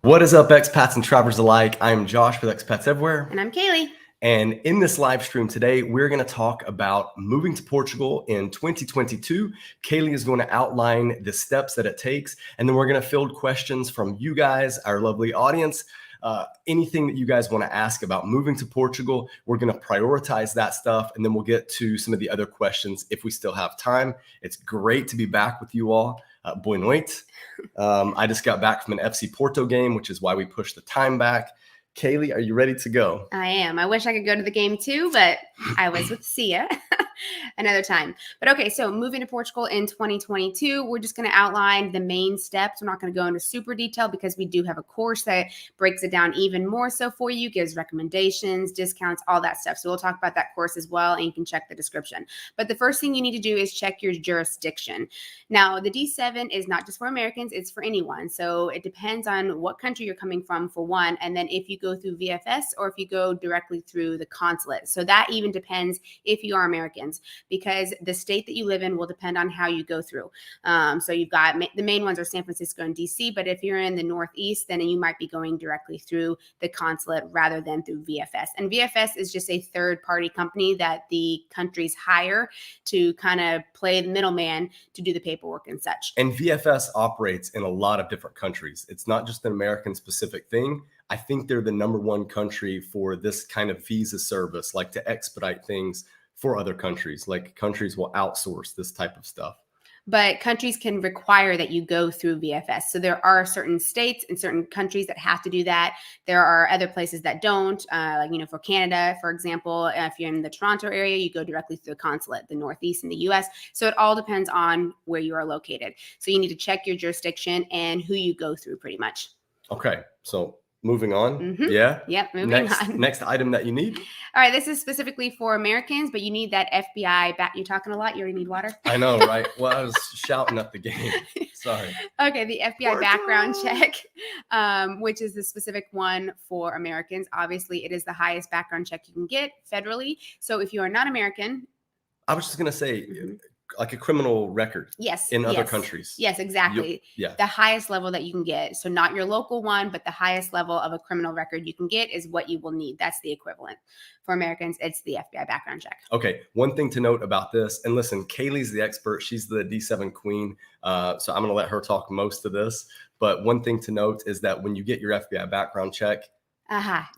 What is up, expats and travelers alike? I'm Josh with Expats Everywhere. And I'm Kalie. And in this live stream today, we're going to talk about moving to Portugal in 2022. Kalie is going to outline the steps that it takes, and then we're going to field questions from you guys, our lovely audience. Anything that you guys want to ask about moving to Portugal, we're going to prioritize that stuff, and then we'll get to some of the other questions if we still have time. It's great to be back with you all. Boa noite. I just got back from an FC Porto game, which is why we pushed the time back. Kalie, are you ready to go? I am. I wish I could go to the game too, but I was with Sia another time. But okay, so moving to Portugal in 2022, we're just going to outline the main steps. We're not going to go into super detail because we do have a course that breaks it down even more so for you, gives recommendations, discounts, all that stuff. So we'll talk about that course as well, and you can check the description. But the first thing you need to do is check your jurisdiction. Now, the D7 is not just for Americans, it's for anyone. So it depends on what country you're coming from, for one, and then if you go through VFS or if you go directly through the consulate. So that even depends if you are Americans, because the state that you live in will depend on how you go through. So you've got the main ones are San Francisco and DC, but if you're in the Northeast, then you might be going directly through the consulate rather than through VFS. And VFS is just a third-party company that the countries hire to kind of play the middleman to do the paperwork and such. And VFS operates in a lot of different countries. It's not just an American-specific thing. I think they're the #1 country for this kind of visa service, like to expedite things for other countries. Like countries will outsource this type of stuff. But countries can require that you go through VFS. So there are certain states and certain countries that have to do that. There are other places that don't. Like, for Canada, for example, if you're in the Toronto area, you go directly through the consulate, the Northeast in the US. So it all depends on where you are located. So you need to check your jurisdiction and who you go through pretty much. Okay, so moving on. Mm-hmm. Yeah. Yep. Moving on. Next item that you need. All right. This is specifically for Americans, but you need that FBI back. You're talking a lot. You already need water. I know, right? Well, I was shouting at the game. Sorry. Okay. The FBI background check, which is the specific one for Americans. Obviously, it is the highest background check you can get federally. So if you are not American, I was just going to say, like a criminal record. Yes. In other countries. Yes, exactly. Yeah. The highest level that you can get. So not your local one, but the highest level of a criminal record you can get is what you will need. That's the equivalent. For Americans, it's the FBI background check. Okay. One thing to note about this, and listen, Kalie's the expert. She's the D7 queen. So I'm going to let her talk most of this. But one thing to note is that when you get your FBI background check,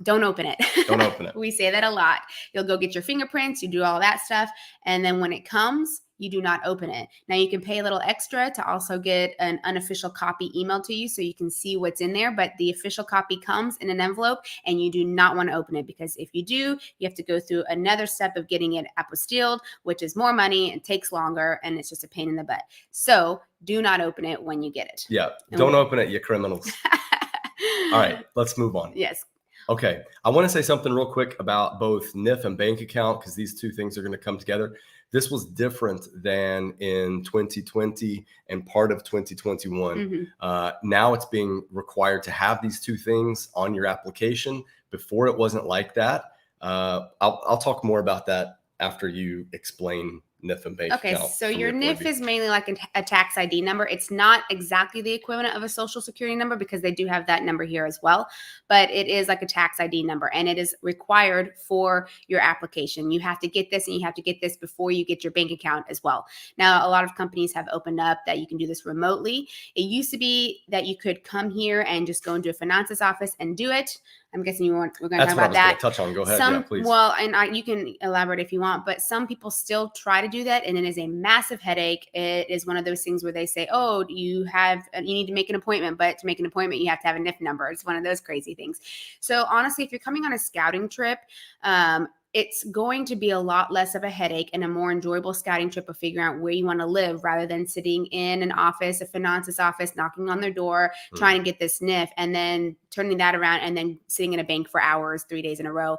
don't open it. Don't open it. We say that a lot. You'll go get your fingerprints, you do all that stuff. And then when it comes, you do not open it. Now you can pay a little extra to also get an unofficial copy emailed to you so you can see what's in there. But the official copy comes in an envelope and you do not want to open it, because if you do, you have to go through another step of getting it apostilled, which is more money and takes longer, and it's just a pain in the butt. So do not open it when you get it. Yeah. Don't open it, you criminals. All right. Let's move on. Yes. Okay. I want to say something real quick about both NIF and bank account, because these two things are going to come together. This was different than in 2020 and part of 2021. Now it's being required to have these two things on your application. Before it wasn't like that. I'll talk more about that after you explain NIF and bank account. Okay, so your NIF is mainly like a tax ID number. It's not exactly the equivalent of a social security number, because they do have that number here as well, but it is like a tax ID number, and it is required for your application. You have to get this, and you have to get this before you get your bank account as well. Now, a lot of companies have opened up that you can do this remotely. It used to be that you could come here and just go into a finances office and do it. I'm guessing we're going to talk about that. Touch on. Go ahead. Please. Well, and you can elaborate if you want, but some people still try to do that, and it is a massive headache. It is one of those things where they say, "Oh, you need to make an appointment," but to make an appointment, you have to have a NIF number. It's one of those crazy things. So honestly, if you're coming on a scouting trip, it's going to be a lot less of a headache and a more enjoyable scouting trip of figuring out where you want to live, rather than sitting in an office, a finances office, knocking on their door, trying to get this NIF, and then turning that around and then sitting in a bank for hours, 3 days in a row,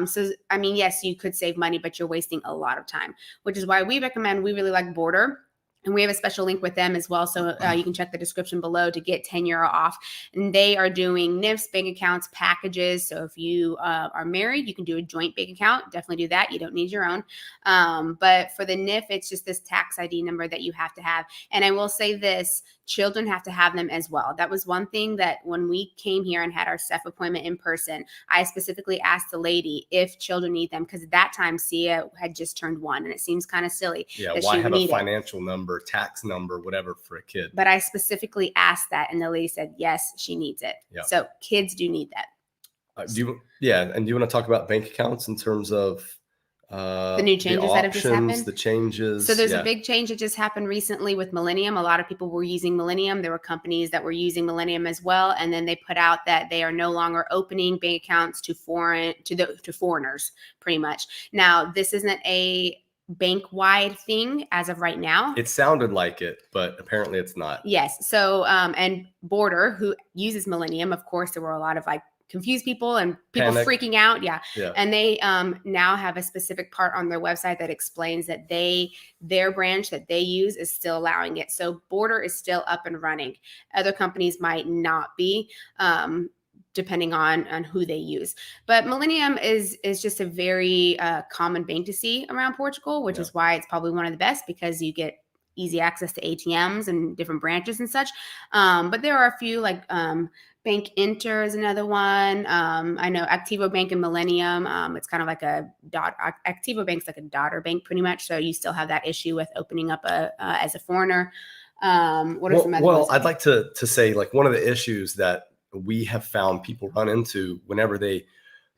So, I mean, yes, you could save money, but you're wasting a lot of time, which is why we really like Border. And we have a special link with them as well. So you can check the description below to get €10 off. And they are doing NIFs, bank accounts, packages. So if you are married, you can do a joint bank account. Definitely do that. You don't need your own. But for the NIF, it's just this tax ID number that you have to have. And I will say this, children have to have them as well. That was one thing that when we came here and had our SEF appointment in person, I specifically asked the lady if children need them, because at that time Sia had just turned 1, and it seems kind of silly. Yeah, that why she would have a need it. financial number, tax number, whatever for a kid? But I specifically asked that, and the lady said, yes, she needs it. Yeah. So kids do need that. And do you want to talk about bank accounts in terms of the new changes that have just happened? The changes. So there's a big change that just happened recently with Millennium. A lot of people were using Millennium. There were companies that were using Millennium as well. And then they put out that they are no longer opening bank accounts to foreigners, pretty much. Now, this isn't a bank-wide thing as of right now. It sounded like it, but apparently it's not. Yes. So, and Border, who uses Millennium, of course, there were a lot of confused people and people freaking out. Yeah. And they now have a specific part on their website that explains that their branch that they use is still allowing it. So Border is still up and running. Other companies might not be, depending on who they use. But Millennium is just a very common bank to see around Portugal, which is why it's probably one of the best, because you get easy access to ATMs and different branches and such. But there are a few Bank Inter is another one. I know Activo Bank and Millennium. It's kind of like Activo Bank's like a daughter bank pretty much. So you still have that issue with opening up as a foreigner. What are some other ones? I'd like to say one of the issues that we have found people run into whenever they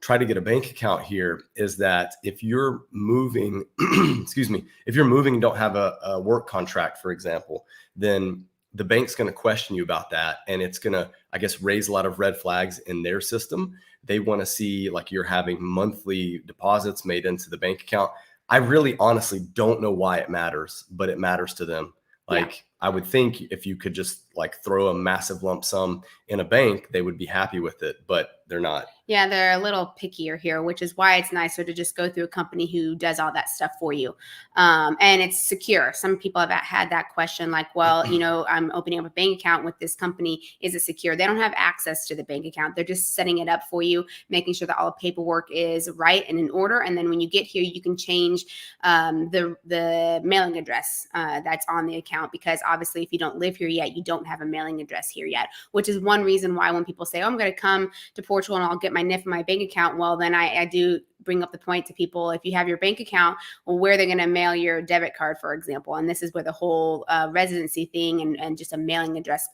try to get a bank account here is that if you're moving, if you're moving and don't have a work contract, for example, then the bank's going to question you about that. And it's going to, I guess, raise a lot of red flags in their system. They want to see you're having monthly deposits made into the bank account. I really honestly don't know why it matters, but it matters to them. I would think if you could just throw a massive lump sum in a bank, they would be happy with it, but they're not. Yeah, they're a little pickier here, which is why it's nicer to just go through a company who does all that stuff for you. And it's secure. Some people have had that question well, I'm opening up a bank account with this company. Is it secure? They don't have access to the bank account. They're just setting it up for you, making sure that all the paperwork is right and in order. And then when you get here, you can change the mailing address that's on the account, because obviously if you don't live here yet, you don't have a mailing address here yet, which is one reason why when people say, oh, I'm going to come to Portugal and I'll get my NIF in my bank account. Well, then I do bring up the point to people, if you have your bank account, well, where are they going to mail your debit card, for example? And this is where the whole residency thing and just a mailing address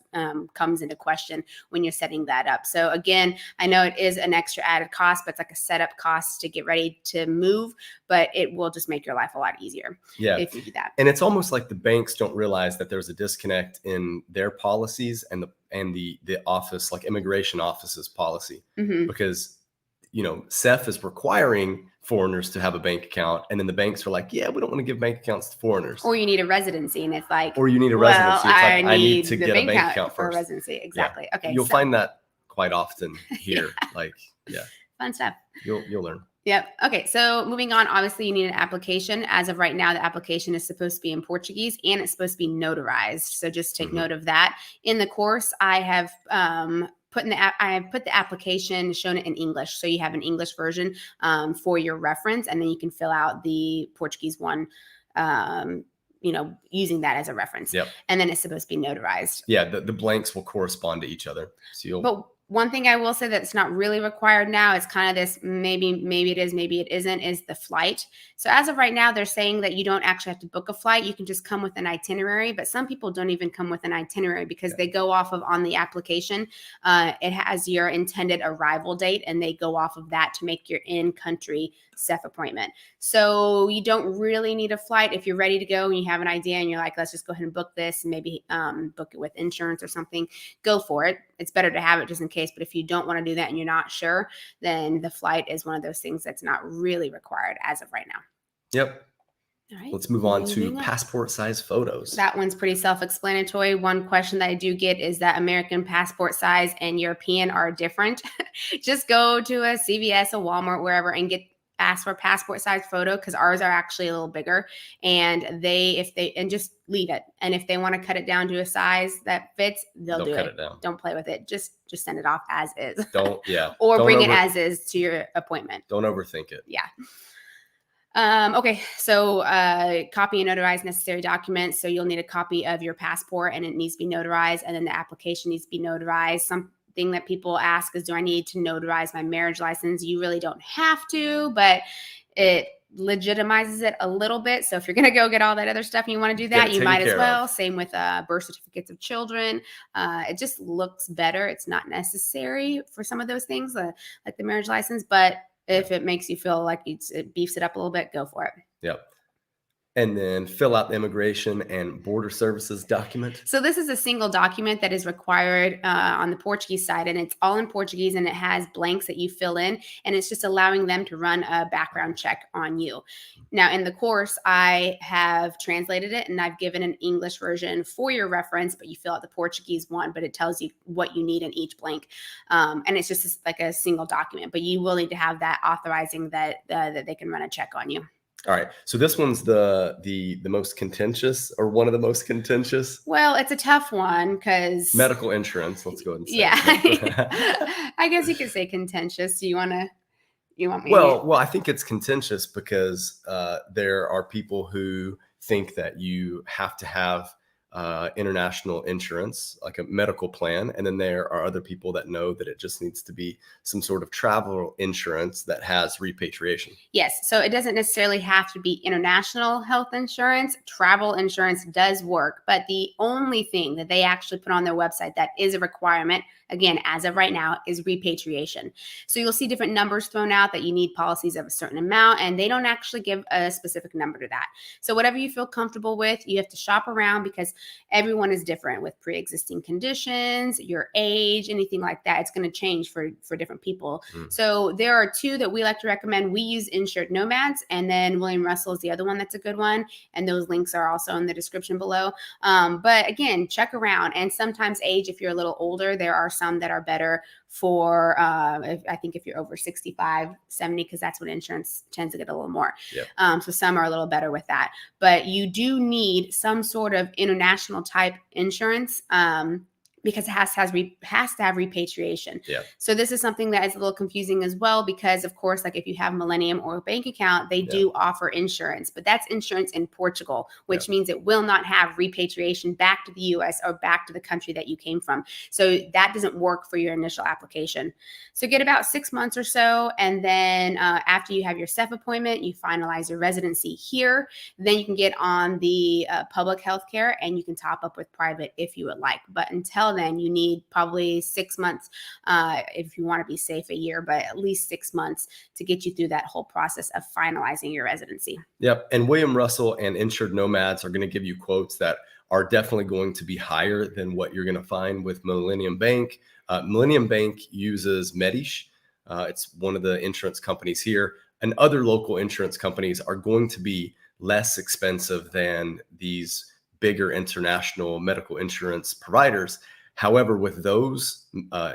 comes into question when you're setting that up. So again, I know it is an extra added cost, but it's like a setup cost to get ready to move, but it will just make your life a lot easier if you do that. And it's almost like the banks don't realize that there's a disconnect in their policies and the office, immigration office's policy, because SEF is requiring foreigners to have a bank account, and then the banks are like, yeah, we don't want to give bank accounts to foreigners. Or you need a residency, and it's or you need a residency. It's I need to get a bank account for first. a residency. Exactly. Yeah. Okay. You'll find that quite often here. Fun stuff. You'll learn. Yep. Okay. So moving on, obviously you need an application. As of right now, the application is supposed to be in Portuguese and it's supposed to be notarized. So just take note of that. In the course, I have put the application, shown it in English. So you have an English version for your reference, and then you can fill out the Portuguese one, using that as a reference. Yep. And then it's supposed to be notarized. Yeah. The blanks will correspond to each other. So one thing I will say that's not really required now is kind of this, maybe it is, maybe it isn't, is the flight. So as of right now, they're saying that you don't actually have to book a flight. You can just come with an itinerary, but some people don't even come with an itinerary because they go off of, on the application, it has your intended arrival date, and they go off of that to make your in-country SEF appointment. So you don't really need a flight. If you're ready to go and you have an idea and you're like, let's just go ahead and book this and maybe book it with insurance or something, go for it. It's better to have it just in case. But if you don't want to do that and you're not sure, then the flight is one of those things that's not really required as of right now. Yep. All right. Let's move on to passport size photos. That one's pretty self-explanatory. One question that I do get is that American passport size and European are different. Just go to a CVS, a Walmart, wherever, and ask for passport size photo, because ours are actually a little bigger, and just leave it. And if they want to cut it down to a size that fits, they'll do it. Don't play with it. Just send it off as is. Or bring it as is to your appointment. Don't overthink it. Yeah. Okay, so copy and notarize necessary documents. So you'll need a copy of your passport and it needs to be notarized, and then the application needs to be notarized. Something that people ask is, do I need to notarize my marriage license? You really don't have to, but it legitimizes it a little bit. So if you're going to go get all that other stuff and you want to do Get that, it you taken might as care well. of. Same with birth certificates of children. It just looks better. It's not necessary for some of those things, like the marriage license, but if it makes you feel like it beefs it up a little bit, go for it. Yep. And then fill out the immigration and border services document. So this is a single document that is required on the Portuguese side, and it's all in Portuguese, and it has blanks that you fill in, and it's just allowing them to run a background check on you. Now, in the course, I have translated it, and I've given an English version for your reference, but you fill out the Portuguese one, but it tells you what you need in each blank. And it's just like a single document, but you will need to have that authorizing that they can run a check on you. All right. So this one's the most contentious, or one of the most contentious. Well, it's a tough one because Medical insurance. Let's go ahead and say. yeah, It. I guess you could say contentious. Do you want me? Well, I think it's contentious because there are people who think that you have to have international insurance, like a medical plan. And then there are other people that know that it just needs to be some sort of travel insurance that has repatriation. Yes. So it doesn't necessarily have to be international health insurance. Travel insurance does work. But the only thing that they actually put on their website that is a requirement, again, as of right now, is repatriation. So you'll see different numbers thrown out that you need policies of a certain amount, and they don't actually give a specific number to that. So whatever you feel comfortable with, you have to shop around because everyone is different with pre-existing conditions, your age, anything like that. It's going to change for different people. So there are two that we like to recommend. We use Insured Nomads, and then William Russell is the other one that's a good one. And those links are also in the description below. But again, check around. And sometimes age, if you're a little older, there are some that are better for, I think if you're over 65, 70, because that's when insurance tends to get a little more. Yep. So some are a little better with that. But you do need some sort of international type insurance because it has to have repatriation. Yeah. So this is something that is a little confusing as well, because of course, like if you have Millennium or a bank account, they do offer insurance, but that's insurance in Portugal, which means it will not have repatriation back to the US or back to the country that you came from. So that doesn't work for your initial application. So get about 6 months or so. And then after you have your CEF appointment, you finalize your residency here. Then you can get on the public health care, and you can top up with private if you would like. But until then, you need probably 6 months if you want to be safe, a year, but at least 6 months to get you through that whole process of finalizing your residency. Yep. And William Russell and Insured Nomads are going to give you quotes that are definitely going to be higher than what you're going to find with Millennium Bank. Millennium Bank uses Medish. It's one of the insurance companies here, and other local insurance companies are going to be less expensive than these bigger international medical insurance providers. However, with those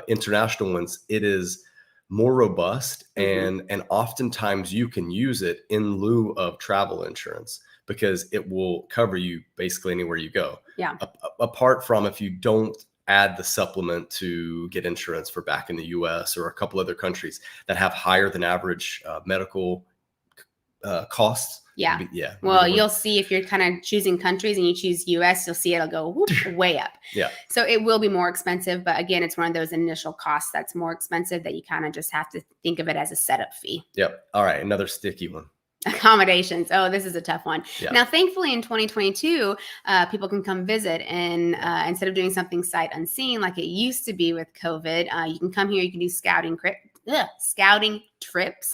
international ones, it is more robust, and oftentimes you can use it in lieu of travel insurance because it will cover you basically anywhere you go. Yeah. Apart from if you don't add the supplement to get insurance for back in the US or a couple other countries that have higher than average medical costs. Yeah. Yeah. Well, you'll see if you're kind of choosing countries and you choose US, you'll see it'll go whoop, way up. Yeah. So it will be more expensive. But again, it's one of those initial costs that's more expensive that you kind of just have to think of it as a setup fee. Yep. All right. Another sticky one. Accommodations. Oh, this is a tough one. Yeah. Now, thankfully, in 2022, people can come visit, and instead of doing something sight unseen like it used to be with COVID, you can come here. You can do scouting trips.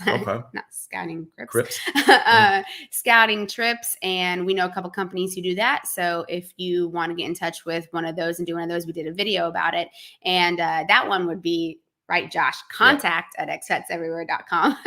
Okay. Not scouting trips. Crips. Scouting trips, and we know a couple companies who do that. So if you want to get in touch with one of those and do one of those, we did a video about it, and that one would be. Right, Josh, contact at ExpatsEverywhere.com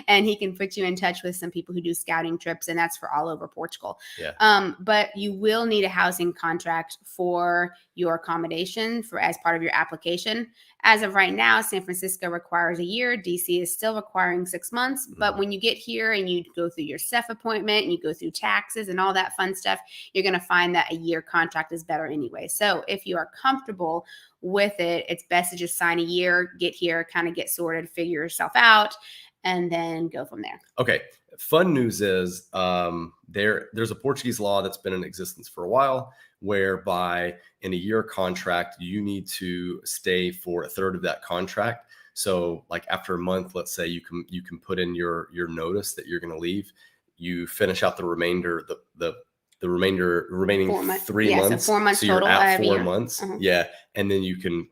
and he can put you in touch with some people who do scouting trips, and that's for all over Portugal. Yeah. But you will need a housing contract for your accommodation as part of your application. As of right now, San Francisco requires a year. DC is still requiring 6 months. But when you get here and you go through your CEF appointment and you go through taxes and all that fun stuff, you're going to find that a year contract is better anyway. So if you are comfortable with it, it's best to just sign a year, get here, kind of get sorted, figure yourself out. and then go from there. Okay. Fun news is there's a Portuguese law that's been in existence for a while, whereby in a year contract, you need to stay for a third of that contract. So like after a month, let's say you can put in your notice that you're going to leave. You finish out the remainder, the remaining 3 months. So 4 months so you're total. at 4 months. Yeah. And then you can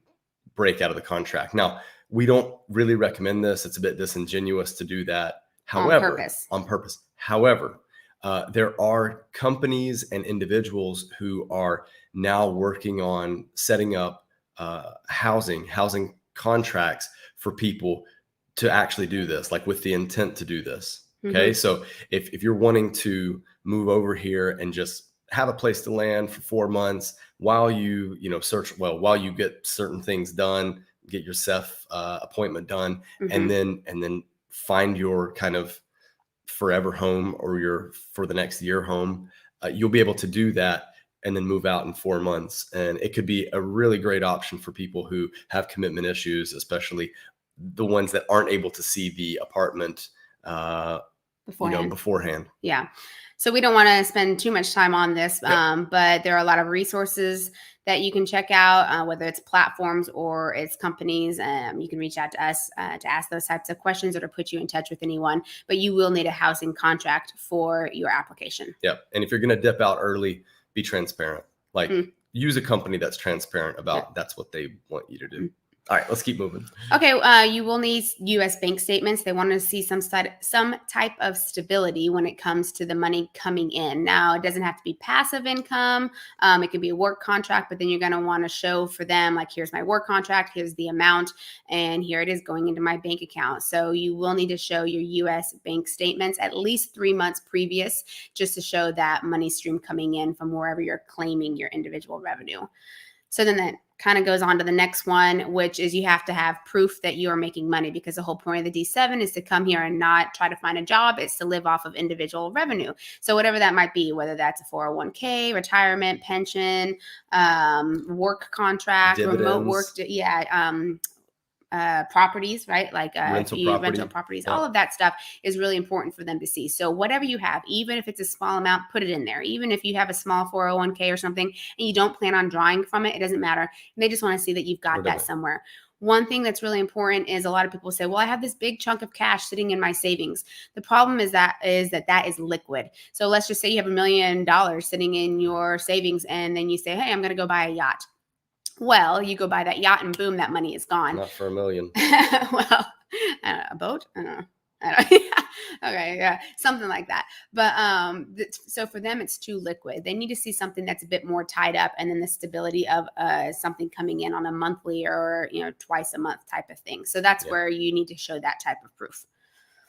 break out of the contract. Now, we don't really recommend this. It's a bit disingenuous to do that. However, on purpose. However, there are companies and individuals who are now working on setting up housing contracts for people to actually do this, like with the intent to do this. Okay. So if you're wanting to move over here and just have a place to land for 4 months while you while you get certain things done, get your SEF appointment done, and then find your kind of forever home or your for the next year home, you'll be able to do that and then move out in 4 months. And it could be a really great option for people who have commitment issues, especially the ones that aren't able to see the apartment beforehand. Yeah. So we don't want to spend too much time on this, but there are a lot of resources that you can check out, whether it's platforms or it's companies. You can reach out to us to ask those types of questions or to put you in touch with anyone, but you will need a housing contract for your application. Yep. And if you're going to dip out early, be transparent. Like use a company that's transparent about that's what they want you to do. All right, let's keep moving. Okay, you will need U.S. bank statements. They want to see some type of stability when it comes to the money coming in. Now, it doesn't have to be passive income. It could be a work contract, but then you're going to want to show for them, like, here's my work contract, here's the amount, and here it is going into my bank account. So you will need to show your U.S. bank statements at least 3 months previous, just to show that money stream coming in from wherever you're claiming your individual revenue. So then that kind of goes on to the next one, which is you have to have proof that you are making money, because the whole point of the D7 is to come here and not try to find a job. It's to live off of individual revenue. So whatever that might be, whether that's a 401k, retirement, pension, work contract, dividends, remote work, properties, right? Like rental properties, all of that stuff is really important for them to see. So whatever you have, even if it's a small amount, put it in there. Even if you have a small 401k or something and you don't plan on drawing from it, it doesn't matter. They just want to see that you've got that somewhere. One thing that's really important is a lot of people say, well, I have this big chunk of cash sitting in my savings. The problem is that is liquid. So let's just say you have $1 million sitting in your savings, and then you say, hey, I'm going to go buy a yacht. Well, you go buy that yacht and boom, that money is gone. Not for $1 million. Well, a boat? I don't know. Okay, yeah, something like that. But so for them, it's too liquid. They need to see something that's a bit more tied up, and then the stability of something coming in on a monthly or twice a month type of thing. So that's where you need to show that type of proof.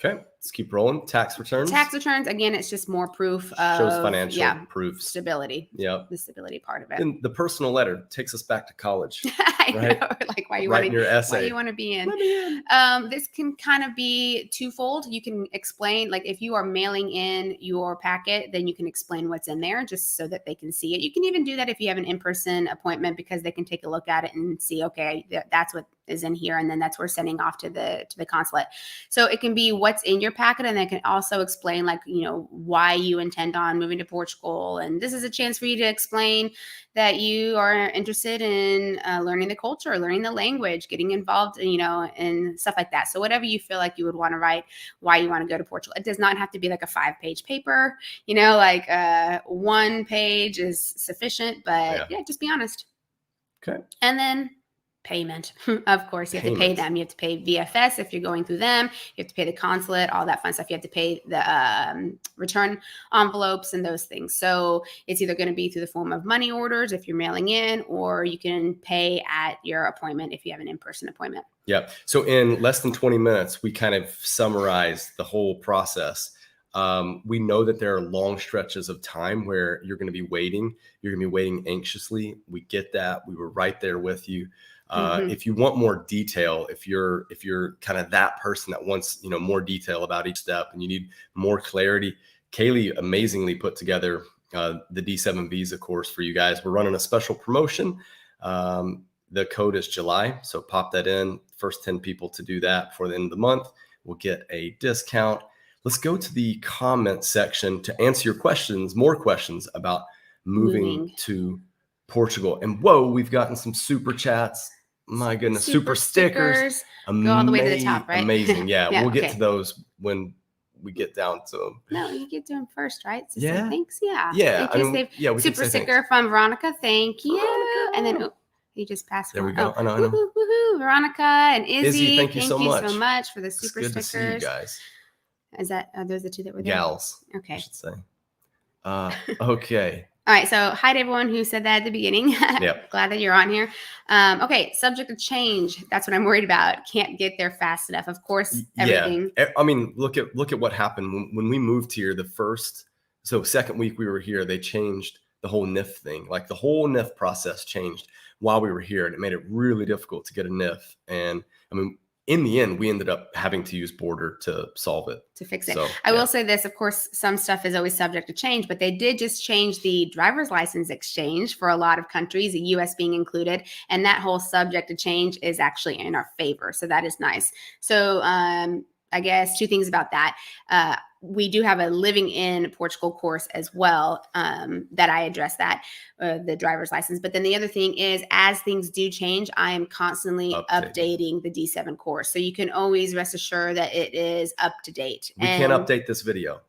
Okay, let's keep rolling. Tax returns. Tax returns, again, it's just more proof of shows financial proof. Stability. Yep. The stability part of it. And the personal letter takes us back to college. I know, like why you want your essay. Why you want to be in. Let me in. This can kind of be twofold. You can explain, like, if you are mailing in your packet, then you can explain what's in there just so that they can see it. You can even do that if you have an in-person appointment, because they can take a look at it and see, okay, that's what is in here, and then that's we're sending off to the consulate. So it can be what's in your packet, and they can also explain, like, why you intend on moving to Portugal, and this is a chance for you to explain that you are interested in learning the culture, learning the language, getting involved, and stuff like that. So whatever you feel like you would want to write, why you want to go to Portugal. It does not have to be like a 5-page paper, like 1 page is sufficient, but just be honest. Okay. And then payment. Of course, you have to pay them. You have to pay VFS if you're going through them. You have to pay the consulate, all that fun stuff. You have to pay the return envelopes and those things. So it's either going to be through the form of money orders if you're mailing in, or you can pay at your appointment if you have an in-person appointment. Yep. So in less than 20 minutes, we kind of summarize the whole process. We know that there are long stretches of time where you're going to be waiting. You're going to be waiting anxiously. We get that. We were right there with you. If you want more detail, if you're kind of that person that wants, more detail about each step and you need more clarity, Kalie amazingly put together the D7 visa course for you guys. We're running a special promotion. The code is July. So pop that in. First 10 people to do that before the end of the month will get a discount. Let's go to the comment section to answer your questions, more questions about moving to Portugal. And whoa, we've gotten some super chats. My goodness, super stickers. Go all the way to the top, right? Amazing. Yeah, Yeah, we'll get okay. to those when we get down to them. No, you get to them first, right? So Yeah. say thanks. Yeah. Yeah. Thank you. Yeah, we can super say sticker thanks. from Veronica. Thank you. Veronica. And then you just passed. There we go. I know. Woohoo, Veronica and Izzy. Thank you so much For the super it's good stickers. to see you guys. Is that are those the two that were there? Gals. Okay. I should say. Okay. All right. So hi to everyone who said that at the beginning. Yep. Glad that you're on here. Okay. Subject to change. That's what I'm worried about. Can't get there fast enough. Of course, everything. Yeah. I mean, look at what happened when we moved here. Second week we were here, they changed the whole NIF thing. Like the whole NIF process changed while we were here, and it made it really difficult to get a NIF. And I mean, in the end, we ended up having to use Border to solve it. To fix it. So, I will say this, of course, some stuff is always subject to change, but they did just change the driver's license exchange for a lot of countries, the US being included. And that whole subject to change is actually in our favor. So that is nice. So I guess two things about that. We do have a living in Portugal course as well that I address that, the driver's license. But then the other thing is, as things do change, I am constantly updating the D7 course. So you can always rest assured that it is up to date. We can't update this video.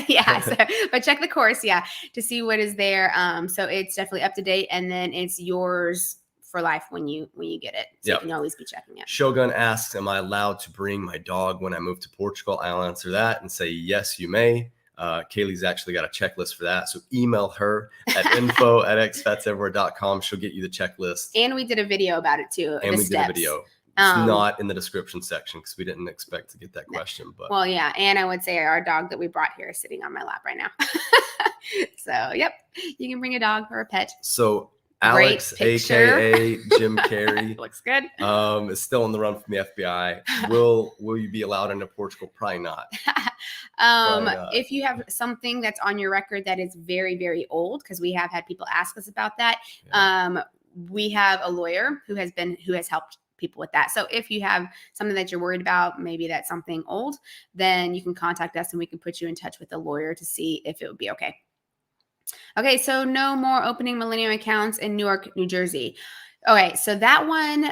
Yeah, but check the course, to see what is there. So it's definitely up to date, and then it's yours for life when you get it. So you can always be checking it. Shogun asks, am I allowed to bring my dog when I move to Portugal? I'll answer that and say, yes, you may. Kalie's actually got a checklist for that. So email her at info@expatseverywhere.com. She'll get you the checklist. And we did a video about it too. And we did a video. It's not in the description section because we didn't expect to get that question. But well, yeah. And I would say our dog that we brought here is sitting on my lap right now. So, yep, you can bring a dog or a pet. So Alex, aka Jim Carrey, looks good. Is still on the run from the FBI. Will you be allowed into Portugal? Probably not. If you have something that's on your record that is very, very old, because we have had people ask us about that. Yeah. We have a lawyer who has helped people with that. So if you have something that you're worried about, maybe that's something old, then you can contact us and we can put you in touch with a lawyer to see if it would be okay. Okay, so no more opening Millennium accounts in Newark, New Jersey. Okay, so that one,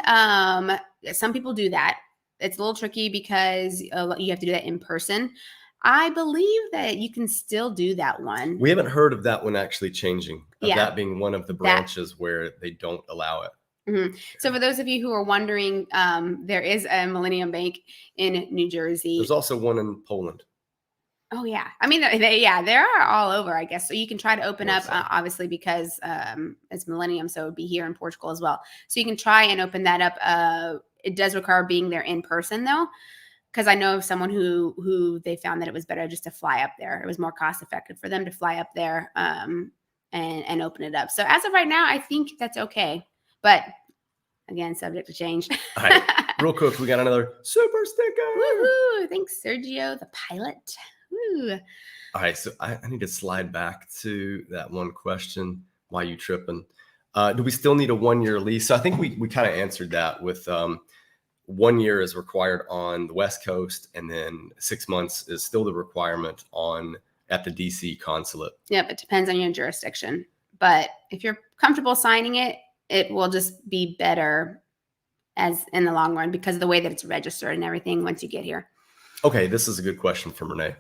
some people do that. It's a little tricky because you have to do that in person. I believe that you can still do that one. We haven't heard of that one actually changing, that being one of the branches where they don't allow it. Mm-hmm. So for those of you who are wondering, there is a Millennium Bank in New Jersey. There's also one in Poland. Oh, yeah. I mean, they're all over, I guess. So you can try to open up, obviously, because it's Millennium, so it would be here in Portugal as well. So you can try and open that up. It does require being there in person, though, because I know of someone who they found that it was better just to fly up there. It was more cost effective for them to fly up there and open it up. So as of right now, I think that's okay. But again, subject to change. All right. Real quick, we got another super sticker. Woohoo! Thanks, Sergio, the pilot. Woo. All right, so I need to slide back to that one question. Why you tripping? Do we still need a 1-year lease? So I think we kind of answered that with 1 year is required on the West Coast, and then 6 months is still the requirement at the DC consulate. Yep, it depends on your jurisdiction. But if you're comfortable signing it, it will just be better as in the long run because of the way that it's registered and everything once you get here. Okay, this is a good question from Renee.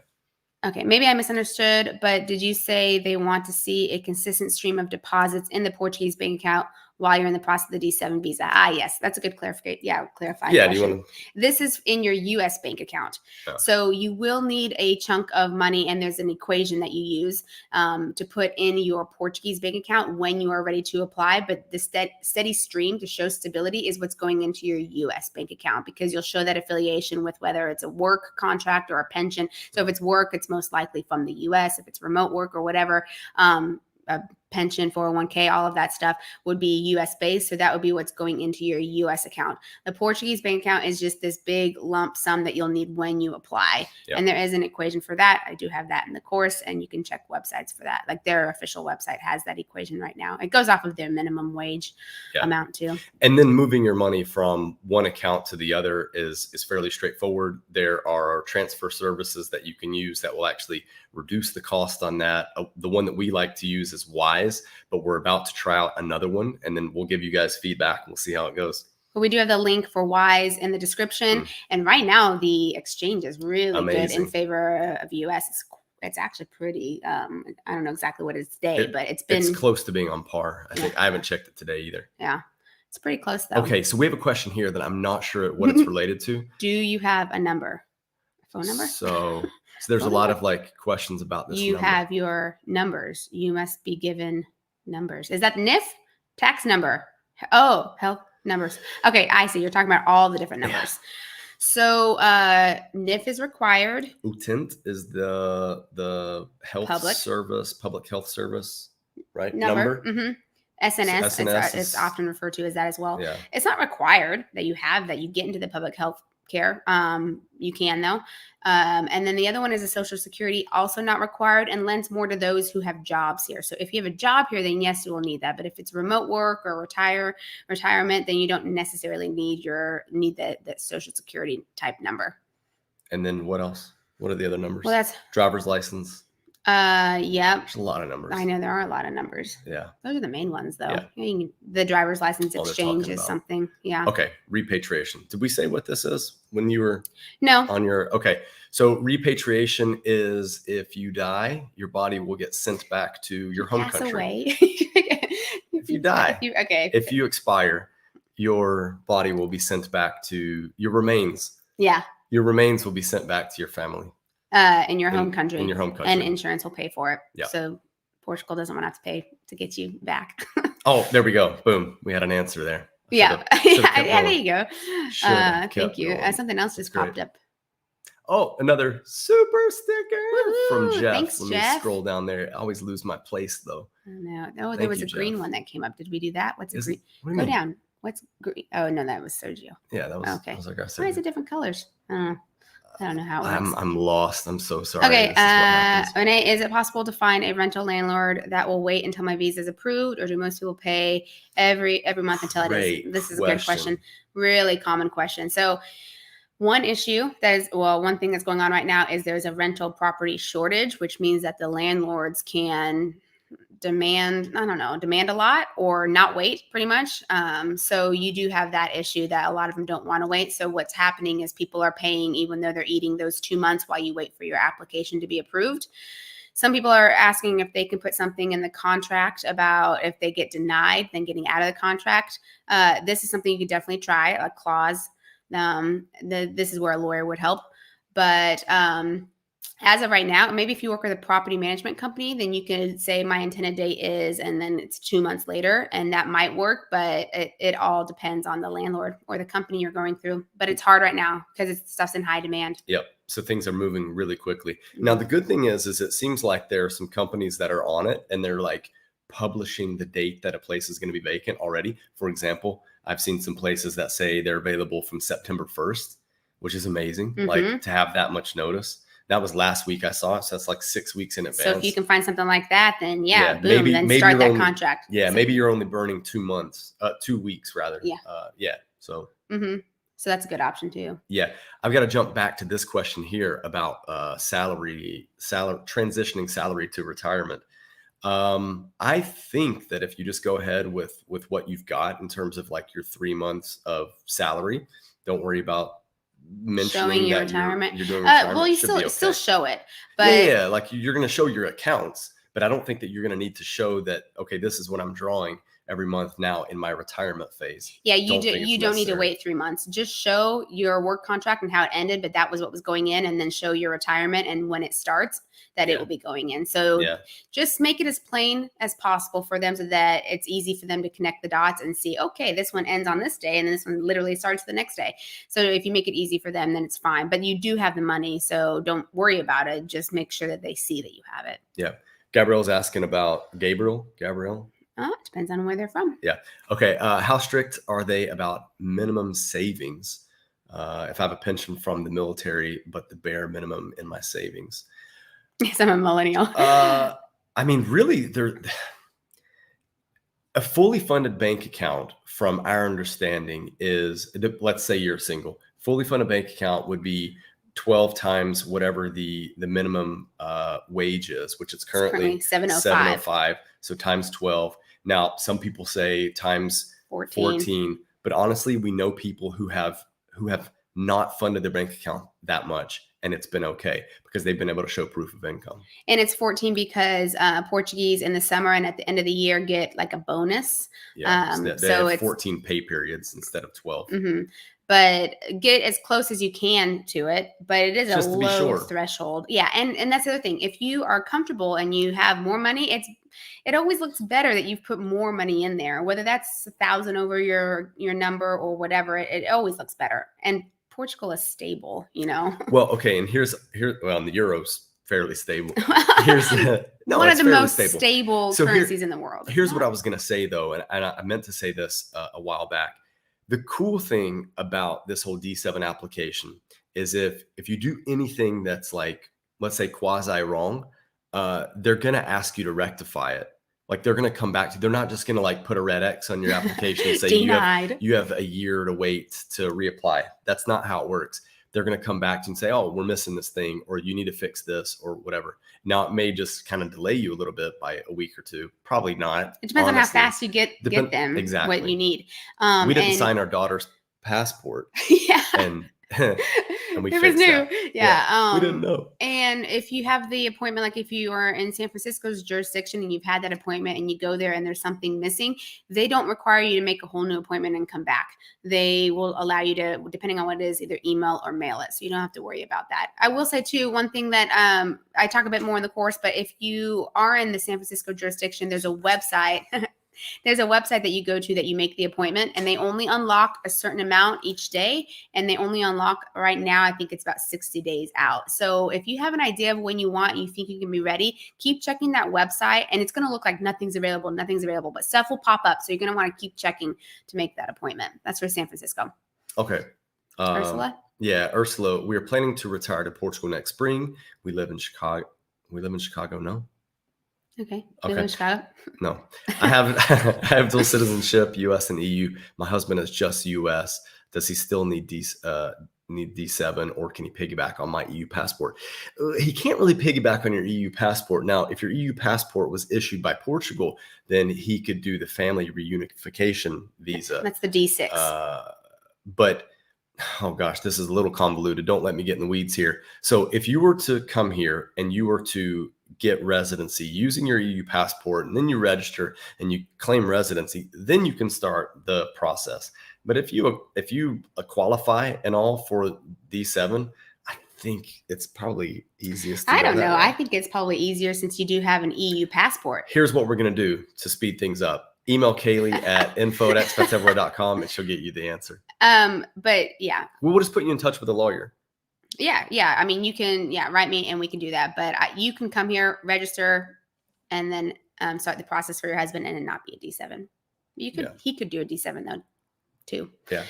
Okay, maybe I misunderstood, but did you say they want to see a consistent stream of deposits in the Portuguese bank account while you're in the process of the D7 visa? Yes, that's a good clarification. Yeah, clarifying. Yeah, question. Do you want to? This is in your U.S. bank account. Oh. So you will need a chunk of money, and there's an equation that you use to put in your Portuguese bank account when you are ready to apply. But the steady stream to show stability is what's going into your U.S. bank account because you'll show that affiliation with whether it's a work contract or a pension. So if it's work, it's most likely from the U.S. If it's remote work or whatever, a pension, 401k, all of that stuff would be US based. So that would be what's going into your US account. The Portuguese bank account is just this big lump sum that you'll need when you apply. Yep. And there is an equation for that. I do have that in the course, and you can check websites for that. Like their official website has that equation right now. It goes off of their minimum wage amount too. And then moving your money from one account to the other is fairly straightforward. There are transfer services that you can use that will actually reduce the cost on that. The one that we like to use is Wise, but we're about to try out another one, and then we'll give you guys feedback and we'll see how it goes. But we do have the link for Wise in the description. And right now the exchange is really good in favor of US. It's actually pretty, I don't know exactly what it is today, but it's close to being on par. I think I haven't checked it today either. Yeah. It's pretty close though. Okay. So we have a question here that I'm not sure what it's related to. Do you have a number? A phone number? So there's a lot of like questions about this. You have your numbers. You must be given numbers. Is that NIF? Tax number. Oh, health numbers. Okay. I see. You're talking about all the different numbers. Yeah. So NIF is required. UTINT is the health public health service, right? Number. Mm-hmm. SNS it's often referred to as that as well. Yeah. It's not required that you have that. You get into the public health care. You can though. And then the other one is a social security, also not required, and lends more to those who have jobs here. So if you have a job here, then yes, you will need that. But if it's remote work or retirement, then you don't necessarily need that social security type number. And then what else? What are the other numbers? Well, that's driver's license. Yeah. There's a lot of numbers. I know there are a lot of numbers. Yeah. Those are the main ones though. Yeah. The driver's license exchange is something. Yeah. Okay. Repatriation. Did we say what this is when you were No. on your, okay. So repatriation is if you die, your body will get sent back to your home country. Away. If you die. If you expire, your body will be sent back to your remains. Yeah. Your remains will be sent back to your family. In your home country. In your home country. And insurance will pay for it. Yeah. So Portugal doesn't want to have to pay to get you back. Oh, there we go. Boom. We had an answer there. Yeah. There you go. Thank you. Something else just popped up. Oh, another super sticker from Jeff. Thanks, Let Jeff. me scroll down there. I always lose my place though. No. Oh, there was a green one that came up. Did we do that? What's a green? What Go down. What's green? Oh, no, that was Sergio. Yeah, that was okay. That was like I said. Why is it different colors? I don't know how it works. I'm lost. I'm so sorry. Okay. Renee, is it possible to find a rental landlord that will wait until my visa is approved, or do most people pay every month until it is? This is a good question. Really common question. So one thing that's going on right now is there's a rental property shortage, which means that the landlords can demand a lot or not wait pretty much. So you do have that issue that a lot of them don't want to wait. So what's happening is people are paying even though they're eating those 2 months while you wait for your application to be approved. Some people are asking if they can put something in the contract about if they get denied, then getting out of the contract. This is something you could definitely try, a clause. This is where a lawyer would help. But as of right now, maybe if you work with a property management company, then you can say my intended date is, and then it's 2 months later, and that might work, but it all depends on the landlord or the company you're going through. But it's hard right now because stuff's in high demand. Yep. So things are moving really quickly. Now, the good thing is it seems like there are some companies that are on it and they're like publishing the date that a place is going to be vacant already. For example, I've seen some places that say they're available from September 1st, which is amazing. Like to have that much notice. That was last week I saw it. So that's like 6 weeks in advance. So if you can find something like that, then boom, then start that contract. Yeah. Maybe you're only burning 2 weeks rather. Yeah. So. So that's a good option too. Yeah. I've got to jump back to this question here about transitioning salary to retirement. I think that if you just go ahead with what you've got in terms of like your 3 months of salary, don't worry about mentioning your that retirement. You're doing retirement. Well, you still show it, but like you're going to show your accounts, but I don't think that you're going to need to show that, okay, this is what I'm drawing every month now in my retirement phase. Yeah, you don't need to wait 3 months. Just show your work contract and how it ended, but that was what was going in, and then show your retirement and when it starts that it will be going in. So just make it as plain as possible for them so that it's easy for them to connect the dots and see, okay, this one ends on this day and this one literally starts the next day. So if you make it easy for them, then it's fine. But you do have the money, so don't worry about it. Just make sure that they see that you have it. Yeah. Gabrielle's asking about Gabrielle. It depends on where they're from. Yeah. Okay. How strict are they about minimum savings? If I have a pension from the military, but the bare minimum in my savings. Yes, I'm a millennial. I mean, really, a fully funded bank account, from our understanding, is, let's say you're single. Fully funded bank account would be 12 times whatever the minimum wage is, which it's currently 705. So times 12. Now, some people say times 14. But honestly, we know people who have not funded their bank account that much, and it's been okay because they've been able to show proof of income. And it's 14 because Portuguese in the summer and at the end of the year get like a bonus. Yeah, they have 14 pay periods instead of 12. Mm-hmm. But get as close as you can to it. But it is just a low threshold. Yeah, and that's the other thing. If you are comfortable and you have more money, it always looks better that you've put more money in there. Whether that's 1,000 over your number or whatever, it always looks better. And Portugal is stable, you know. Well, okay, and here's the euro's fairly stable. One of the most stable currencies in the world. Here's what I was going to say, though, and I meant to say this a while back. The cool thing about this whole D7 application is if you do anything that's like, let's say, quasi wrong, they're going to ask you to rectify it. Like, they're going to come back to you. They're not just going to like put a red X on your application and say you have a year to wait to reapply. That's not how it works. They're going to come back to you and say, oh, we're missing this thing, or you need to fix this, or whatever. Now, it may just kind of delay you a little bit by a week or two. Probably not. It depends on how fast you get them exactly what you need. We didn't sign our daughter's passport. Yeah. And we it was new. Yeah. We didn't know. And if you have the appointment, like if you are in San Francisco's jurisdiction and you've had that appointment and you go there and there's something missing, they don't require you to make a whole new appointment and come back. They will allow you to, depending on what it is, either email or mail it. So you don't have to worry about that. I will say too, one thing that I talk a bit more in the course, but if you are in the San Francisco jurisdiction, there's a website. There's a website that you go to that you make the appointment, and they only unlock a certain amount each day. And they only unlock right now, I think it's about 60 days out. So if you have an idea of when you want, you think you can be ready, keep checking that website, and it's going to look like nothing's available, but stuff will pop up. So you're going to want to keep checking to make that appointment. That's for San Francisco. Okay. Ursula? Yeah, Ursula, we are planning to retire to Portugal next spring. We live in Chicago. No? Okay. Live in Chicago? No. I have dual citizenship, U.S. and EU. My husband is just U.S. Does he still need D7, or can he piggyback on my EU passport? He can't really piggyback on your EU passport. Now, if your EU passport was issued by Portugal, then he could do the family reunification visa. That's the D6. But oh gosh, this is a little convoluted. Don't let me get in the weeds here. So if you were to come here and you were to get residency using your EU passport, and then you register and you claim residency, then you can start the process. But if you qualify and all for D7, I think it's probably easiest. I don't know. I think it's probably easier since you do have an EU passport. Here's what we're going to do to speed things up. Email Kalie at info@ExpatsEverywhere.com and she'll get you the answer. But yeah. We'll just put you in touch with a lawyer. Yeah. I mean, you can, write me and we can do that. But you can come here, register, and then start the process for your husband and then not be a D7. He could do a D7 though, too. Yeah.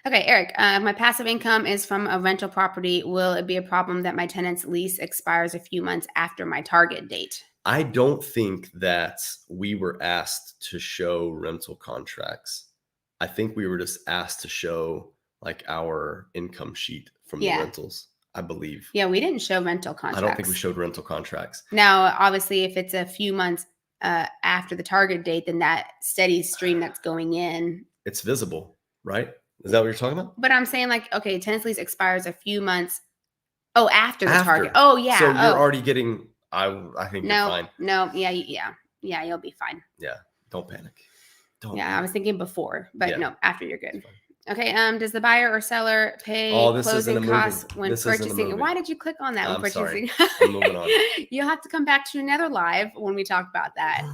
Okay, Eric, my passive income is from a rental property. Will it be a problem that my tenant's lease expires a few months after my target date? I don't think that we were asked to show rental contracts. I think we were just asked to show like our income sheet from the rentals, I believe. Yeah, we didn't show rental contracts. I don't think we showed rental contracts. Now, obviously, if it's a few months after the target date, then that steady stream that's going in. It's visible, right? Is that what you're talking about? But I'm saying like, okay, tenant's lease expires a few months. Oh, after the target. Oh, yeah. So you're already getting... I think you're fine. No, yeah, you'll be fine. Yeah, don't panic. I was thinking before, but no, after you're good. Okay, does the buyer or seller pay closing costs when purchasing? Why did you click on that when purchasing? I'm moving on. You'll have to come back to another live when we talk about that.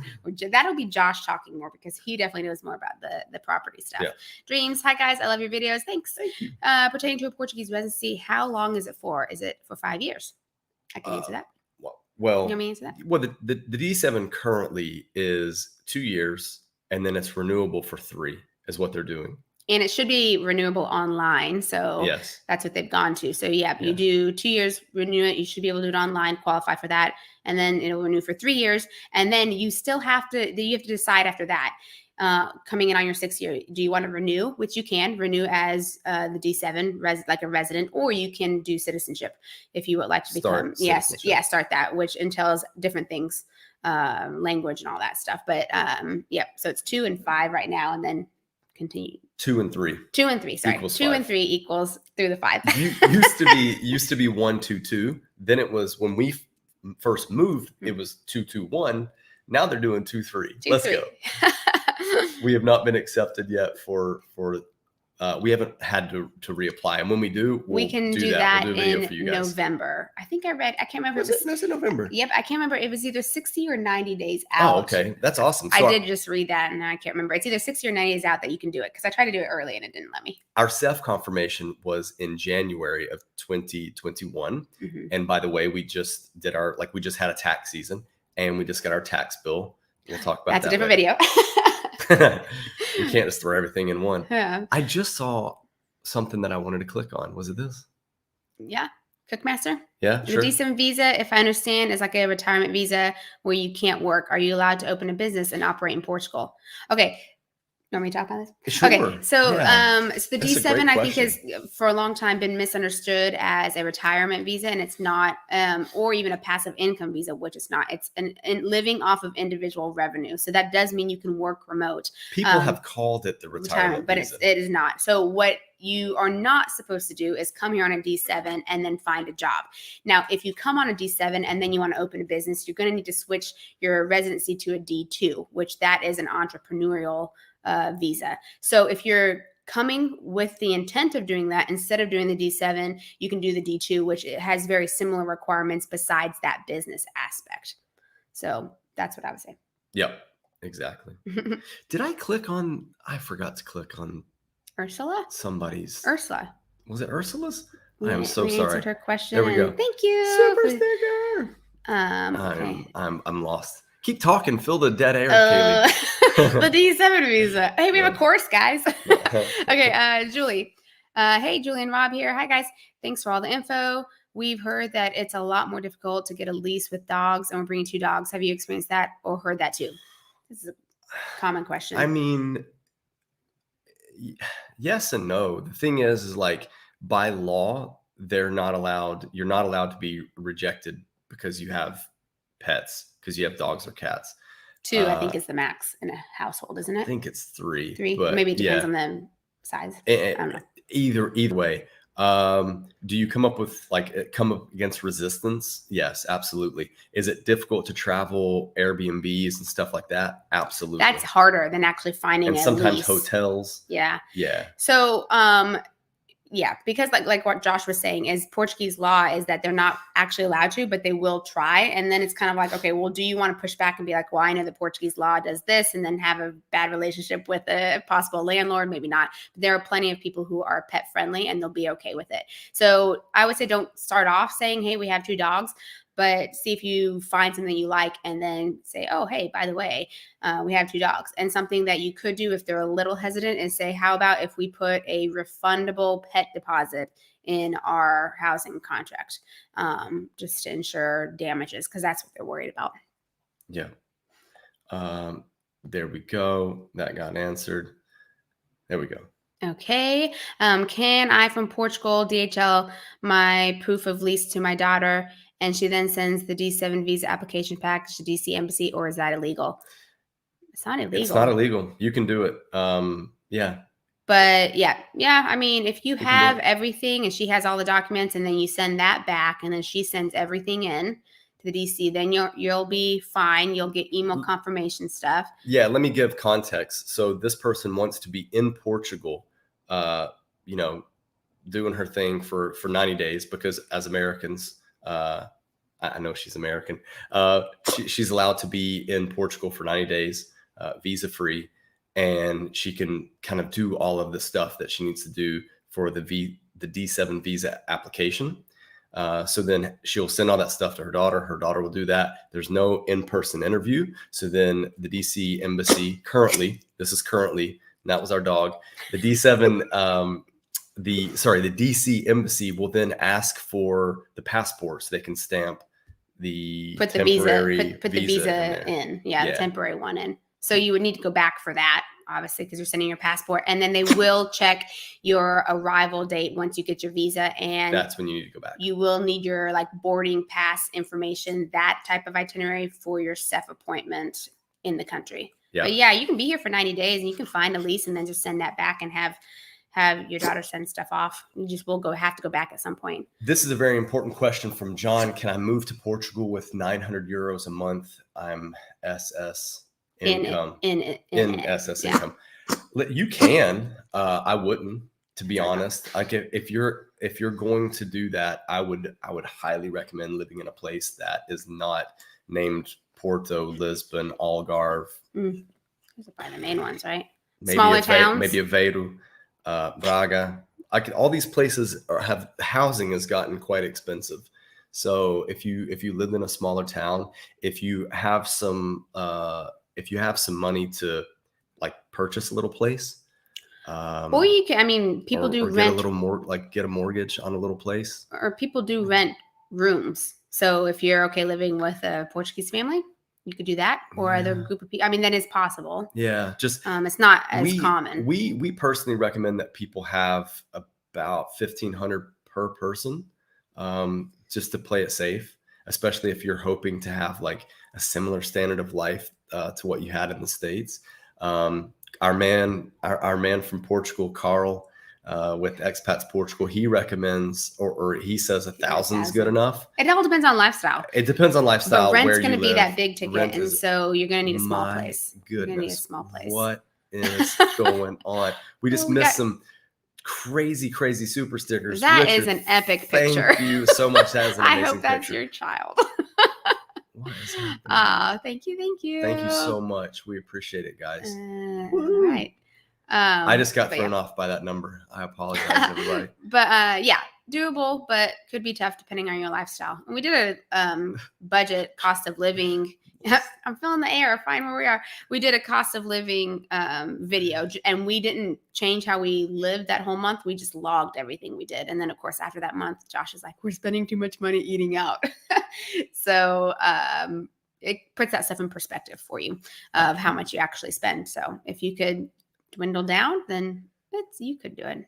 That'll be Josh talking more because he definitely knows more about the property stuff. Yeah. Dreams. Hi, guys. I love your videos. Thanks. Thank you. Pertaining to a Portuguese residency, how long is it for? Is it for 5 years? I can answer that. Well, You know what I mean? So that, well, the D7 currently is 2 years, and then it's renewable for 3 is what they're doing. and it should be renewable online. So Yes. that's what they've gone to. So yeah, you Yes. do 2 years, renew it. You should be able to do it online, qualify for that. And then it'll renew for 3 years. And then you still have to decide after that, coming in on your 6th year, do you want to renew, which you can renew as the D7 like a resident, or you can do citizenship if you would like to become, start that, which entails different things, language and all that stuff. But so it's 2 and 5 right now, and then continue. 2 and 3. 2 and 3, sorry. Equals 2 5. and 3 equals through the 5. used to be 1 2 2. Then it was when we first moved, it was 2 2 1. Now they're doing 2 3. Let's go. We have not been accepted yet for we haven't had to reapply, and when we do, we can do that in November. I think I can't remember. Was it November? Yep, I can't remember. It was either 60 or 90 days out. Oh, okay, that's awesome. So I did just read that, and I can't remember. It's either 60 or 90 days out that you can do it, because I tried to do it early and it didn't let me. Our CEF confirmation was in January of 2021, and by the way, we just did we just had a tax season, and we just got our tax bill. We'll talk about that. That's a different video. We can't just throw everything in one. Yeah. I just saw something that I wanted to click on. Was it this? Yeah. Cookmaster. Yeah, the sure. D7 visa, if I understand, is like a retirement visa where you can't work. Are you allowed to open a business and operate in Portugal? Okay. You want me to talk about this? Sure. Okay, so so the That's D7 I think has for a long time been misunderstood as a retirement visa, and it's not, or even a passive income visa, which it's not. It's an living off of individual revenue. So that does mean you can work remote. People have called it the retirement but visa. it is not. So what you are not supposed to do is come here on a D7 and then find a job. Now, if you come on a D7 and then you want to open a business, you're going to need to switch your residency to a D2, which that is an entrepreneurial visa. So if you're coming with the intent of doing that, instead of doing the D7, you can do the D2, which it has very similar requirements besides that business aspect. So that's what I would say. Yep, exactly. Did I click on, I forgot to click on Ursula? Somebody's. Ursula. Was it Ursula's? I am so we sorry. Answered her question. There we go. Thank you. Super sticker. Okay. I'm lost. Keep talking. Fill the dead air, Kalie. The D7 visa. Hey, we have a course, guys. Okay, Julie. Hey, Julie and Rob here. Hi, guys. Thanks for all the info. We've heard that it's a lot more difficult to get a lease with dogs, and we're bringing 2 dogs. Have you experienced that or heard that too? This is a common question. I mean, yes and no. The thing is like by law, you're not allowed to be rejected because you have pets, because you have dogs or cats. 2, I think, is the max in a household, isn't it? I think it's 3. 3, but maybe it depends on the size. I don't know. Either way. Do you come up against resistance? Yes, absolutely. Is it difficult to travel Airbnbs and stuff like that? Absolutely. That's harder than actually finding a sometimes lease. Hotels. Yeah. So yeah, because like what Josh was saying is Portuguese law is that they're not actually allowed to, but they will try. And then it's kind of like, okay, well, do you want to push back and be like, well, I know the Portuguese law does this, and then have a bad relationship with a possible landlord? Maybe not. But there are plenty of people who are pet friendly and they'll be okay with it. So I would say don't start off saying, hey, we have 2 dogs. But see if you find something you like and then say, oh, hey, by the way, we have 2 dogs. And something that you could do if they're a little hesitant is say, how about if we put a refundable pet deposit in our housing contract, just to ensure damages, because that's what they're worried about. Yeah. There we go. That got answered. There we go. Okay. Can I from Portugal DHL my proof of lease to my daughter, and she then sends the D7 visa application package to DC Embassy, or is that illegal? It's not illegal. It's not illegal. You can do it. Yeah. But yeah. I mean, if you have everything and she has all the documents, and then you send that back, and then she sends everything in to the DC, then you'll be fine. You'll get email confirmation stuff. Yeah. Let me give context. So this person wants to be in Portugal, doing her thing for 90 days, because as Americans, I know she's American. She's allowed to be in Portugal for 90 days, visa free, and she can kind of do all of the stuff that she needs to do for the D7 visa application. So then she'll send all that stuff to her daughter. Her daughter will do that. There's no in-person interview. So then the DC embassy this is currently, and that was our dog. The D7, the DC embassy will then ask for the passport so they can stamp the put the visa in. Yeah, the temporary one in. So you would need to go back for that, obviously, because you're sending your passport, and then they will check your arrival date once you get your visa, and that's when you need to go back. You will need your like boarding pass information, that type of itinerary for your SEF appointment in the country. Yeah. But yeah, you can be here for 90 days, and you can find a lease and then just send that back and have your daughter send stuff off. You just have to go back at some point. This is a very important question from John. Can I move to Portugal with 900 euros a month? I'm SS income in SS income. You can. I wouldn't, to be honest. Like if you're going to do that, I would highly recommend living in a place that is not named Porto, Lisbon, Algarve. Those are probably the main ones, right? Smaller towns, maybe Aveiro, Braga. All these places have housing has gotten quite expensive. So if you live in a smaller town, if you have some money to like purchase a little place, or you can. I mean, people do rent get a little more, like get a mortgage on a little place, or people do rent rooms. So if you're okay living with a Portuguese family, you could do that, or other group of people. I mean, that is possible. Yeah, just it's not as common. We personally recommend that people have about 1,500 per person, just to play it safe, especially if you're hoping to have like a similar standard of life to what you had in the States. Our man from Portugal, Carl, with Expats Portugal, he recommends, or he says 1,000 is good enough. It all depends on lifestyle. It depends on lifestyle. But rent's going to be that big ticket, and so you're going to need a small place. Goodness, you're going to need a small place. What is going on? We just missed some crazy super stickers. That Richard, is an epic picture. Thank you so much. That is an amazing I hope that's picture. Your child. What is happening? Thank you. Thank you so much. We appreciate it, guys. All right. I just got thrown off by that number. I apologize, everybody. But yeah, doable, but could be tough depending on your lifestyle. And we did a budget cost of living. I'm feeling the air. Fine where we are. We did a cost of living video, and we didn't change how we lived that whole month. We just logged everything we did. And then, of course, after that month, Josh is like, we're spending too much money eating out. So it puts that stuff in perspective for you of how much you actually spend. So if you could dwindle down, then you could do it.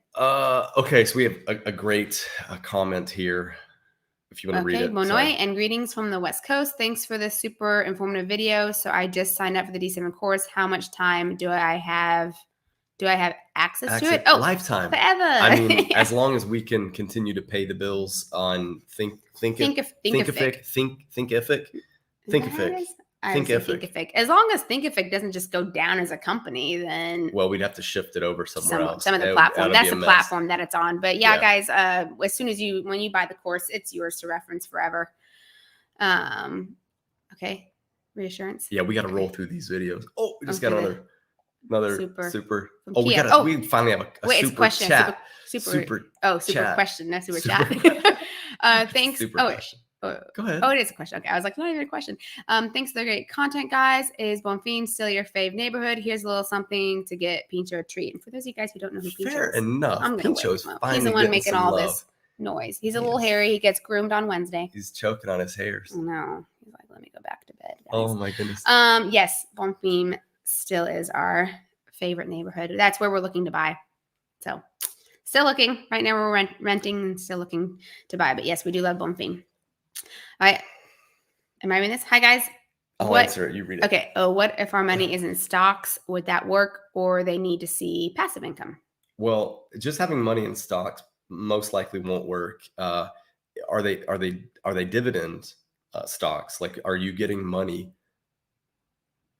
Okay, so we have a great comment here. If you want to read it. Monoy, and greetings from the West Coast. Thanks for this super informative video. So I just signed up for the D7 course. How much time do I have access to it? Oh, lifetime. Forever. I mean, as long as we can continue to pay the bills on Thinkific. As long as Thinkific doesn't just go down as a company, then we'd have to shift it over somewhere else. Some of the platform. That's the platform that it's on. But yeah, guys, as soon as when you buy the course, it's yours to reference forever. Okay. Reassurance. Yeah, we got to roll through these videos. Oh, we just got another super. Oh, we finally have a super question. Chat. Super chat. Question. That's super chat. Thanks. Super question. Go ahead. Oh, it is a question. Okay. I was like, not even a question. Thanks for the great content, guys. Is Bonfim still your fave neighborhood? Here's a little something to get Pincho a treat. And for those of you guys who don't know who Pincho is. Fair enough. Pincho's finally He's the one making all this noise. He's a little hairy. He gets groomed on Wednesday. He's choking on his hairs. No. He's like, let me go back to bed, guys. Oh, my goodness. Yes, Bonfim still is our favorite neighborhood. That's where we're looking to buy. So still looking. Right now we're renting and still looking to buy. But yes, we do love Bonfim. All right. Am I reading this? Hi, guys. I'll answer it. You read it. Okay. What if our money is in stocks? Would that work, or they need to see passive income? Well, just having money in stocks most likely won't work. Are they dividend stocks? Like, are you getting money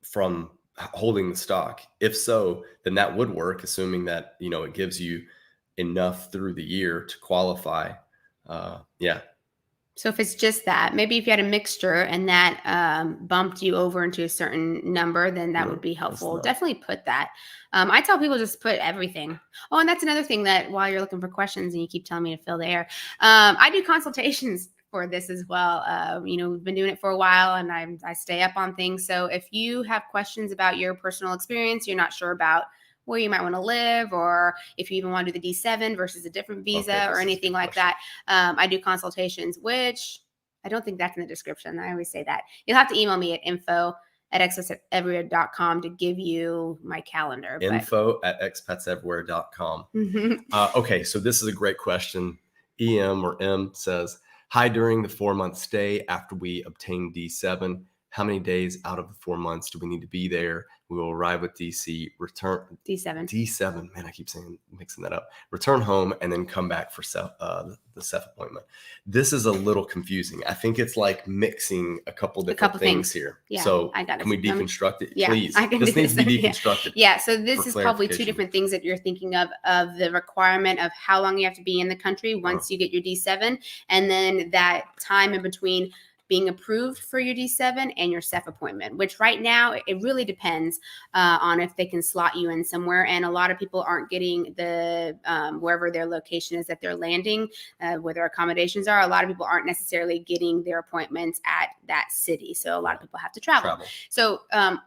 from holding the stock? If so, then that would work, assuming that it gives you enough through the year to qualify. Yeah. So if it's just that, maybe if you had a mixture and that bumped you over into a certain number, then that would be helpful. Definitely put that. I tell people just put everything. Oh, and that's another thing that while you're looking for questions and you keep telling me to fill the air, I do consultations for this as well. We've been doing it for a while and I stay up on things. So if you have questions about your personal experience, you're not sure about where you might want to live, or if you even want to do the D7 versus a different visa or anything like that. I do consultations, which I don't think that's in the description. I always say that. You'll have to email me at info@expatsEverywhere.com to give you my calendar. Info@expatsEverywhere.com. Okay, so this is a great question. EM or M says, hi, during the 4-month stay after we obtain D7, how many days out of the 4 months do we need to be there? We will arrive with DC, return D7. Man, I keep mixing that up. Return home and then come back for the SEF appointment. This is a little confusing. I think it's like mixing a couple different things here. Yeah, so I got it. Can we deconstruct it, yeah, please? I can this needs to be deconstructed. Yeah. So this is probably two different things that you're thinking of the requirement of how long you have to be in the country once you get your D7, and then that time in between being approved for your D7 and your SEF appointment, which right now it really depends on if they can slot you in somewhere. And a lot of people aren't getting the wherever their location is that they're landing, where their accommodations are. A lot of people aren't necessarily getting their appointments at that city. So a lot of people have to travel. So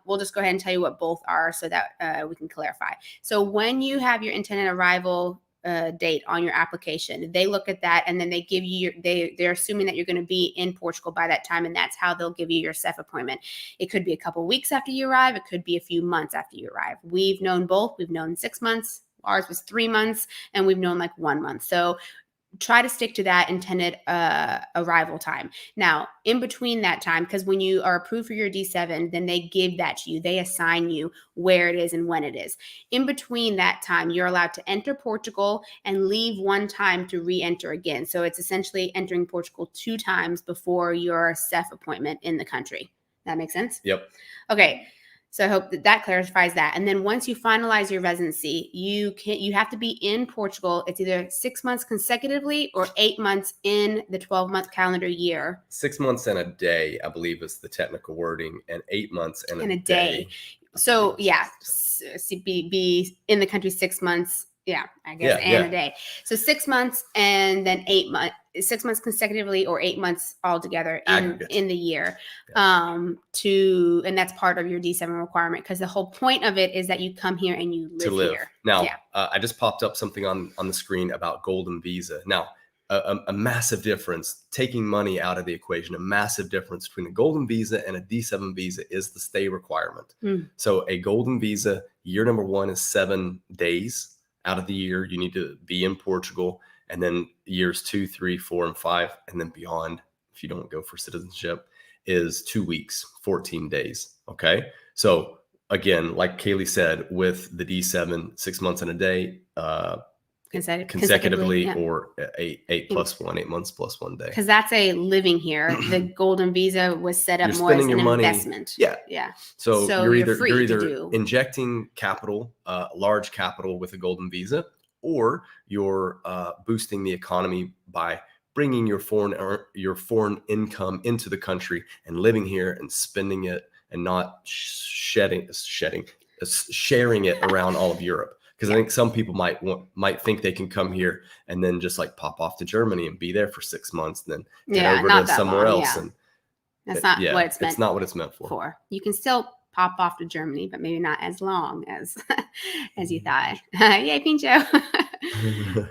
we'll just go ahead and tell you what both are so that we can clarify. So when you have your intended arrival date on your application, they look at that and then they give you they're assuming that you're going to be in Portugal by that time, and that's how they'll give you your SEF appointment. It could be a couple weeks after you arrive, it could be a few months after you arrive. We've known both. We've known 6 months, ours was 3 months, and we've known like 1 month. So try to stick to that intended arrival time. Now, in between that time, because when you are approved for your D7, then they give that to you. They assign you where it is and when it is. In between that time, you're allowed to enter Portugal and leave one time to re-enter again. So it's essentially entering Portugal 2 times before your SEF appointment in the country. That makes sense? Yep. Okay. So I hope that clarifies that. And then once you finalize your residency, you have to be in Portugal. It's either 6 months consecutively or 8 months in the 12-month calendar year. 6 months and a day, I believe, is the technical wording, and 8 months and a day. So yeah, be in the country 6 months. Yeah, I guess, a day. So 6 months and then 8 months. 6 months consecutively or 8 months altogether in the year. And that's part of your D7 requirement, because the whole point of it is that you come here and you live here. Now, I just popped up something on the screen about golden visa. Now, a massive difference, taking money out of the equation, a massive difference between a golden visa and a D7 visa is the stay requirement. So a golden visa, year number 1 is 7 days out of the year. You need to be in Portugal. And then years 2, 3, 4, and 5, and then beyond, if you don't go for citizenship, is 2 weeks, 14 days. Okay. So again, like Kalie said, with the D7, 6 months and a day, consecutively, or 8 plus 1, 8 months plus 1 day. Because that's a living here. The golden visa was set up more as an investment. Yeah. So you're either injecting capital, large capital with a golden visa, or you're boosting the economy by bringing your foreign income into the country and living here and spending it and not sharing it around all of Europe. Because I think some people might think they can come here and then just like pop off to Germany and be there for 6 months, and then get over to somewhere else. And that's not what it's meant. It's not what it's meant for. You can still pop off to Germany, but maybe not as long as you thought. Yay, Pincho.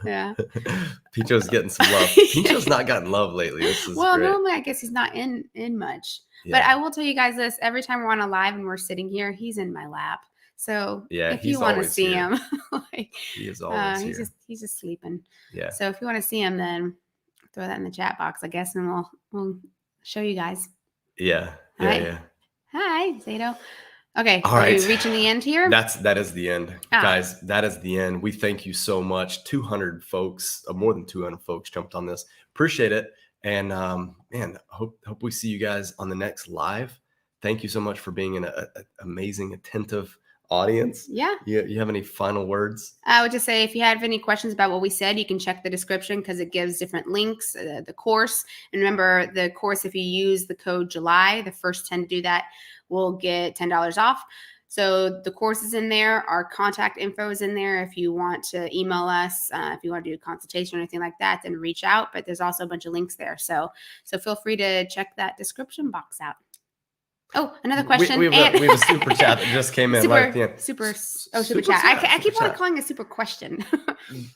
Yeah. Pincho's getting some love. Pincho's not gotten love lately. This is great. Normally I guess he's not in much. Yeah. But I will tell you guys this, every time we're on a live and we're sitting here, he's in my lap. So if you want to see him, he is always here. He's just sleeping. Yeah. So if you want to see him, then throw that in the chat box, I guess, and we'll show you guys. Yeah. Yeah. Hi, Zato. Okay. All right. Are we reaching the end here? That is the end, guys. That is the end. We thank you so much. 200 folks, more than 200 folks jumped on this. Appreciate it. And man, hope we see you guys on the next live. Thank you so much for being an amazing, attentive audience. Yeah. You have any final words? I would just say if you have any questions about what we said, you can check the description because it gives different links, the course. And remember, the course, if you use the code July, the first 10 to do that will get $10 off. So the course is in there. Our contact info is in there. If you want to email us, if you want to do a consultation or anything like that, then reach out. But there's also a bunch of links there. So feel free to check that description box out. Oh, another question. We have a super chat that just came in right at the end. Super chat. I keep on calling it super question.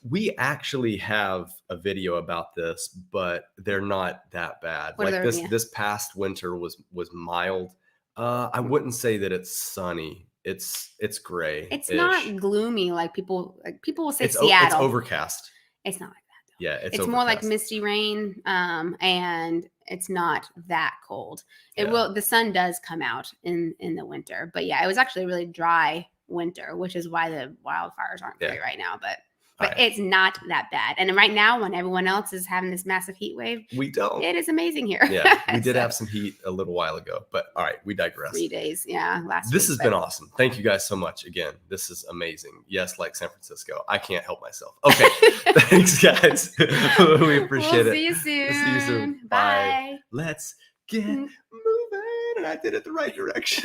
We actually have a video about this, but they're not that bad. What like are this they? this past winter was mild. I wouldn't say that it's sunny. It's gray. It's not gloomy like people will say Seattle. It's overcast. It's not like that. Yeah, it's more like misty rain, and it's not that cold. The sun does come out in the winter, but yeah, it was actually a really dry winter, which is why the wildfires aren't great right now. But it's not that bad. And right now, when everyone else is having this massive heat wave, we don't. It is amazing here. Yeah, we did have some heat a little while ago, but all right, we digress. 3 days, last This week, has been awesome. Thank you guys so much. Again, this is amazing. Yes, like San Francisco. I can't help myself. Okay, thanks, guys. We appreciate it. See you soon. See you soon. Bye. Let's get moving. And I did it the right direction.